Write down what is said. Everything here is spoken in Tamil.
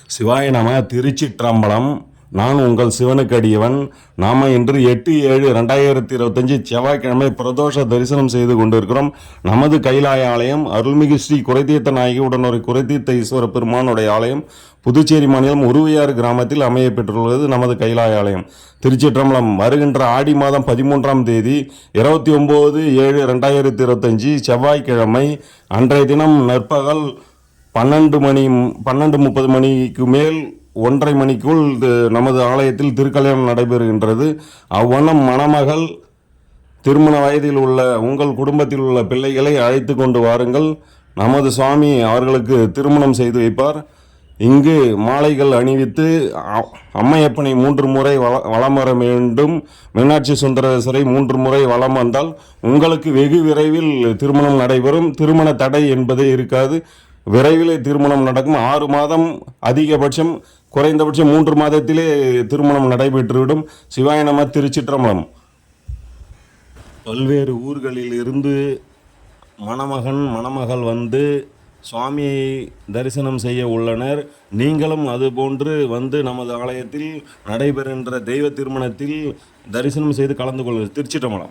சிவாய நம. திருச்சிற்றம்பலம். நான் உங்கள் சிவனுக்கு அடியவன். நாம் இன்று 8/7/2025 செவ்வாய்க்கிழமை பிரதோஷ தரிசனம் செய்து கொண்டிருக்கிறோம். நமது கைலாய ஆலயம் அருள்மிகு ஸ்ரீ குறைதீர்த்த நாயகி உடனுரை குறைதீர்த்த ஈஸ்வர பெருமானுடைய ஆலயம் புதுச்சேரி மாநிலம் உருவையாறு கிராமத்தில் அமைய பெற்றுள்ளது நமது கைலாய ஆலயம். திருச்சிற்றம்பலம். வருகின்ற ஆடி மாதம் 13ஆம் தேதி 29/7/2025 செவ்வாய்க்கிழமை அன்றைய தினம் நற்பகல் 12:30 மணிக்கு மேல் 1:30 மணிக்குள் நமது ஆலயத்தில் திருக்கல்யாணம் நடைபெறுகின்றது. அவ்வண்ணம் மணமகள் திருமண வயதில் உள்ள உங்கள் குடும்பத்தில் உள்ள பிள்ளைகளை அழைத்து கொண்டு வாருங்கள். நமது சுவாமி அவர்களுக்கு திருமணம் செய்து வைப்பார். இங்கு மாலைகள் அணிவித்து அம்மையப்பனை 3 முறை வலம் வர வேண்டும். மீனாட்சி சுந்தரேஸ்வரை 3 முறை வலம் வந்தால் உங்களுக்கு வெகு விரைவில் திருமணம் நடைபெறும். திருமண தடை என்பதே இருக்காது. விரைவில் திருமணம் நடக்கும். 6 மாதம் அதிகபட்சம், குறைந்தபட்சம் 3 மாதத்திலே திருமணம் நடைபெற்றுவிடும். சிவாய நம. திருச்சிற்றம்பலம். பல்வேறு ஊர்களில் இருந்து மணமகன் மணமகள் வந்து சுவாமியை தரிசனம் செய்ய உள்ளனர். நீங்களும் அதுபோன்று வந்து நமது ஆலயத்தில் நடைபெறுகின்ற தெய்வ திருமணத்தில் தரிசனம் செய்து கலந்து கொள்ளுங்கள். திருச்சிற்றம்பலம்.